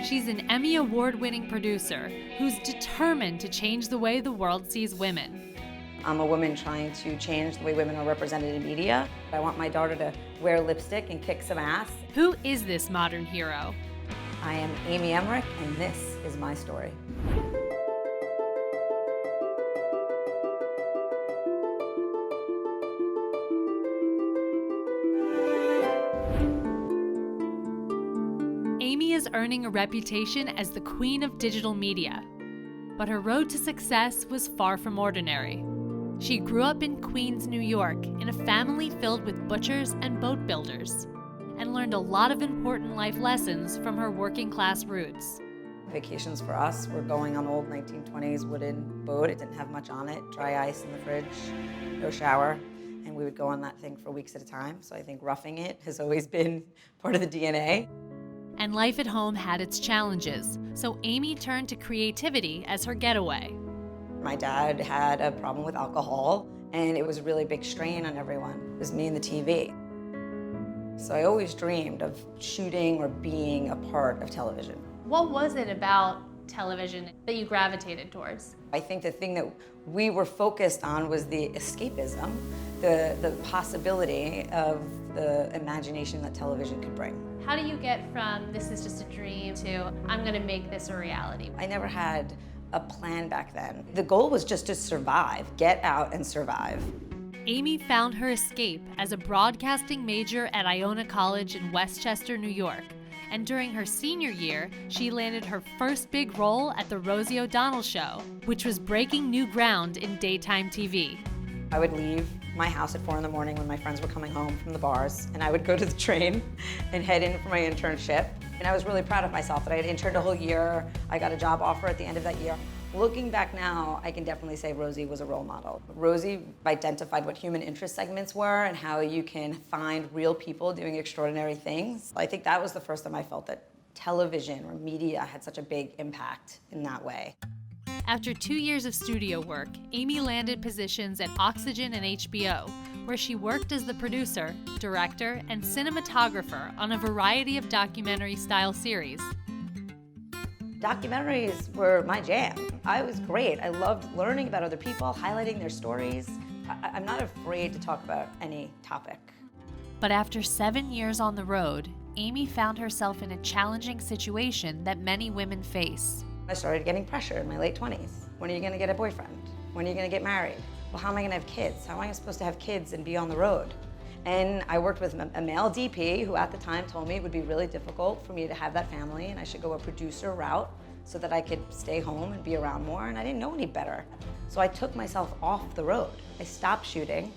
She's an Emmy Award-winning producer who's determined to change the way the world sees women. I'm a woman trying to change the way women are represented in media. I want my daughter to wear lipstick and kick some ass. Who is this modern hero? I am Amy Emmerich, and this is my story. Amy is earning a reputation as the queen of digital media, but her road to success was far from ordinary. She grew up in Queens, New York, in a family filled with butchers and boat builders, and learned a lot of important life lessons from her working-class roots. Vacations for us were going on old 1920s wooden boat. It didn't have much on it, dry ice in the fridge, no shower, and we would go on that thing for weeks at a time. So I think roughing it has always been part of the DNA. And life at home had its challenges, so Amy turned to creativity as her getaway. My dad had a problem with alcohol, and it was a really big strain on everyone. It was me and the TV. So I always dreamed of shooting or being a part of television. What was it about television that you gravitated towards? I think the thing that we were focused on was the escapism, the possibility of the imagination that television could bring. How do you get from this is just a dream to I'm gonna make this a reality? I never had a plan back then. The goal was just to survive, get out and survive. Amy found her escape as a broadcasting major at Iona College in Westchester, New York. And during her senior year, she landed her first big role at The Rosie O'Donnell Show, which was breaking new ground in daytime TV. I would leave my house at 4 in the morning when my friends were coming home from the bars, and I would go to the train and head in for my internship. And I was really proud of myself that I had interned a whole year. I got a job offer at the end of that year. Looking back now, I can definitely say Rosie was a role model. Rosie identified what human interest segments were and how you can find real people doing extraordinary things. I think that was the first time I felt that television or media had such a big impact in that way. After 2 years of studio work, Amy landed positions at Oxygen and HBO, where she worked as the producer, director, and cinematographer on a variety of documentary-style series. Documentaries were my jam. I was great. I loved learning about other people, highlighting their stories. I'm not afraid to talk about any topic. But after 7 years on the road, Amy found herself in a challenging situation that many women face. I started getting pressure in my late 20s. When are you gonna get a boyfriend? When are you gonna get married? Well, how am I gonna have kids? How am I supposed to have kids and be on the road? And I worked with a male DP who at the time told me it would be really difficult for me to have that family and I should go a producer route so that I could stay home and be around more, and I didn't know any better. So I took myself off the road. I stopped shooting.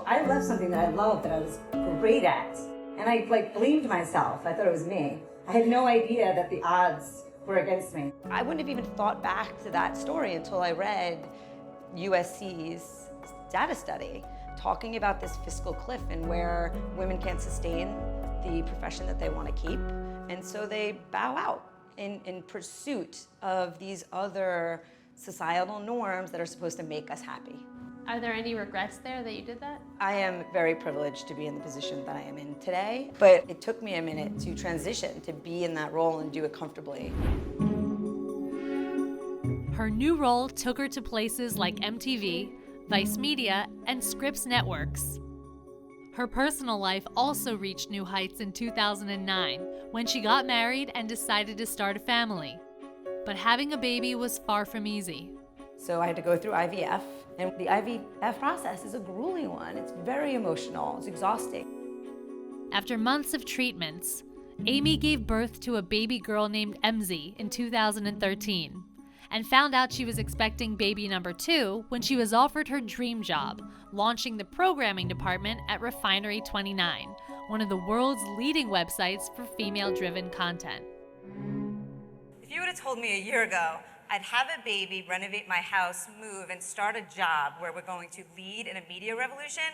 I left something that I loved, that I was great at, and I blamed myself. I thought it was me. I had no idea that the odds were against me. I wouldn't have even thought back to that story until I read USC's data study talking about this fiscal cliff and where women can't sustain the profession that they want to keep, and so they bow out in pursuit of these other societal norms that are supposed to make us happy. Are there any regrets there that you did that? I am very privileged to be in the position that I am in today, but it took me a minute to transition, to be in that role and do it comfortably. Her new role took her to places like MTV, Vice Media, and Scripps Networks. Her personal life also reached new heights in 2009 when she got married and decided to start a family. But having a baby was far from easy. So I had to go through IVF, and the IVF process is a grueling one. It's very emotional, it's exhausting. After months of treatments, Amy gave birth to a baby girl named Emzy in 2013 and found out she was expecting baby number 2 when she was offered her dream job, launching the programming department at Refinery 29, one of the world's leading websites for female-driven content. If you would have told me a year ago I'd have a baby, renovate my house, move, and start a job where we're going to lead in a media revolution,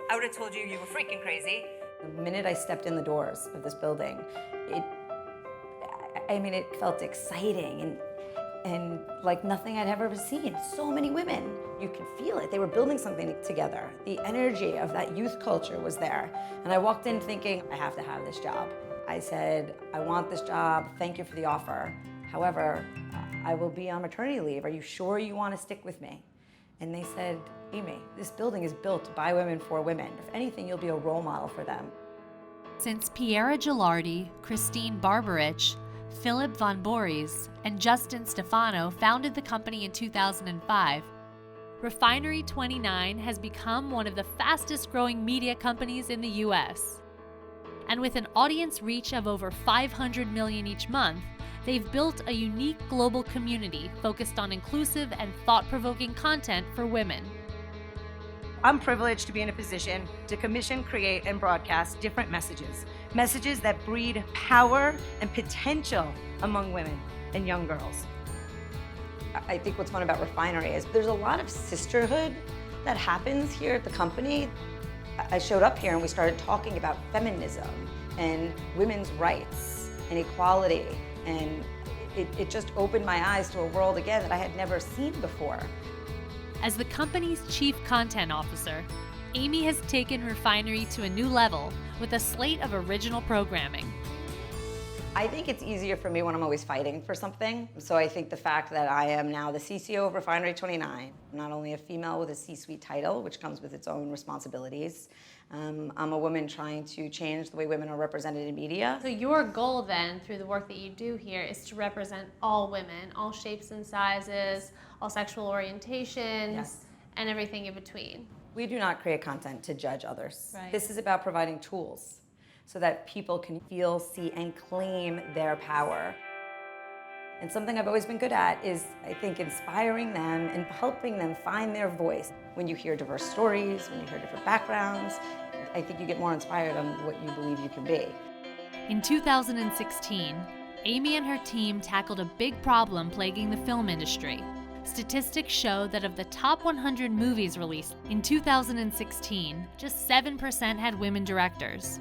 I would have told you you were freaking crazy. The minute I stepped in the doors of this building, it felt exciting and like nothing I'd ever seen. So many women, you could feel it. They were building something together. The energy of that youth culture was there. And I walked in thinking, I have to have this job. I said, I want this job, thank you for the offer. However, I will be on maternity leave. Are you sure you want to stick with me? And they said, Amy, this building is built by women for women. If anything, you'll be a role model for them. Since Piera Gilardi, Christine Barbarich, Philip Von Boris, and Justin Stefano founded the company in 2005, Refinery 29 has become one of the fastest growing media companies in the US. And with an audience reach of over 500 million each month, they've built a unique global community focused on inclusive and thought-provoking content for women. I'm privileged to be in a position to commission, create, and broadcast different messages. Messages that breed power and potential among women and young girls. I think what's fun about Refinery is there's a lot of sisterhood that happens here at the company. I showed up here and we started talking about feminism and women's rights and equality, and it just opened my eyes to a world again that I had never seen before. As the company's chief content officer, Amy has taken Refinery to a new level with a slate of original programming. I think it's easier for me when I'm always fighting for something. So I think the fact that I am now the CCO of Refinery 29, I'm not only a female with a C-suite title, which comes with its own responsibilities, I'm a woman trying to change the way women are represented in media. So your goal then, through the work that you do here, is to represent all women, all shapes and sizes, all sexual orientations, Yes. and everything in between. We do not create content to judge others. Right. This is about providing tools so that people can feel, see, and claim their power. And something I've always been good at is, I think, inspiring them and helping them find their voice. When you hear diverse stories, when you hear different backgrounds, I think you get more inspired on what you believe you can be. In 2016, Amy and her team tackled a big problem plaguing the film industry. Statistics show that of the top 100 movies released in 2016, just 7% had women directors.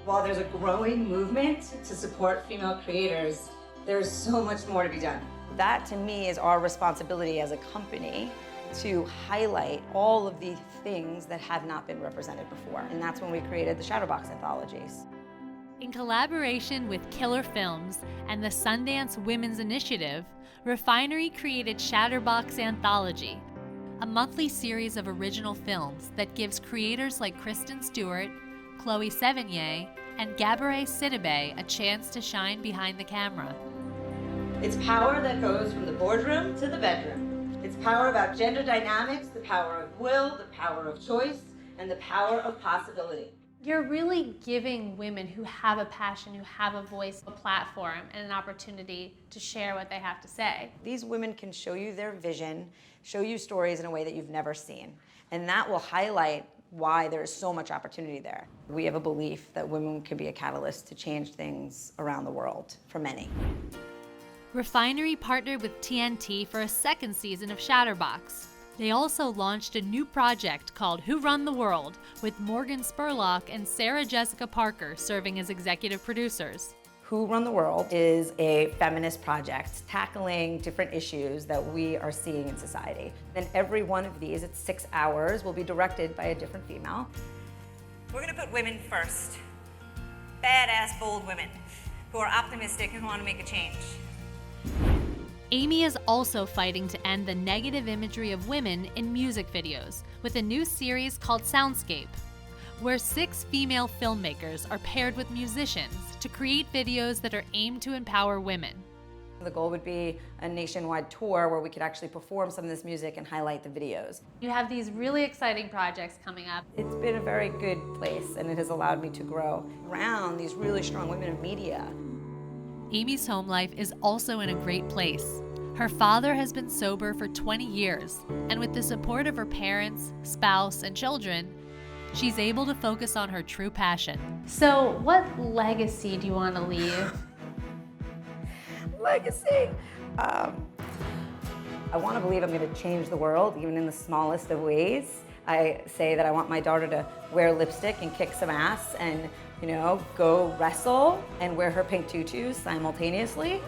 While there's a growing movement to support female creators, there's so much more to be done. That, to me, is our responsibility as a company to highlight all of the things that have not been represented before. And that's when we created the Shadowbox anthologies. In collaboration with Killer Films and the Sundance Women's Initiative, Refinery created Shadowbox Anthology, a monthly series of original films that gives creators like Kristen Stewart, Chloe Sevigny, and Gabourey Sidibe a chance to shine behind the camera. It's power that goes from the boardroom to the bedroom. It's power about gender dynamics, the power of will, the power of choice, and the power of possibility. You're really giving women who have a passion, who have a voice, a platform and an opportunity to share what they have to say. These women can show you their vision, show you stories in a way that you've never seen. And that will highlight why there is so much opportunity there. We have a belief that women can be a catalyst to change things around the world for many. Refinery partnered with TNT for a second season of Shadowbox. They also launched a new project called Who Run the World, with Morgan Spurlock and Sarah Jessica Parker serving as executive producers. Who Run the World is a feminist project tackling different issues that we are seeing in society. And every one of these, it's 6 hours, will be directed by a different female. We're going to put women first. Badass, bold women who are optimistic and want to make a change. Amy is also fighting to end the negative imagery of women in music videos with a new series called Soundscape, where 6 female filmmakers are paired with musicians to create videos that are aimed to empower women. The goal would be a nationwide tour where we could actually perform some of this music and highlight the videos. You have these really exciting projects coming up. It's been a very good place, and it has allowed me to grow around these really strong women in media. Amy's home life is also in a great place. Her father has been sober for 20 years, and with the support of her parents, spouse, and children, she's able to focus on her true passion. So what legacy do you want to leave? Legacy. I want to believe I'm going to change the world, even in the smallest of ways. I say that I want my daughter to wear lipstick and kick some ass and, go wrestle and wear her pink tutus simultaneously,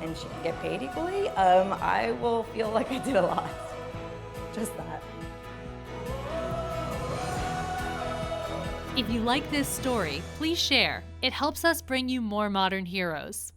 and she can get paid equally. I will feel like I did a lot. Just that. If you like this story, please share. It helps us bring you more modern heroes.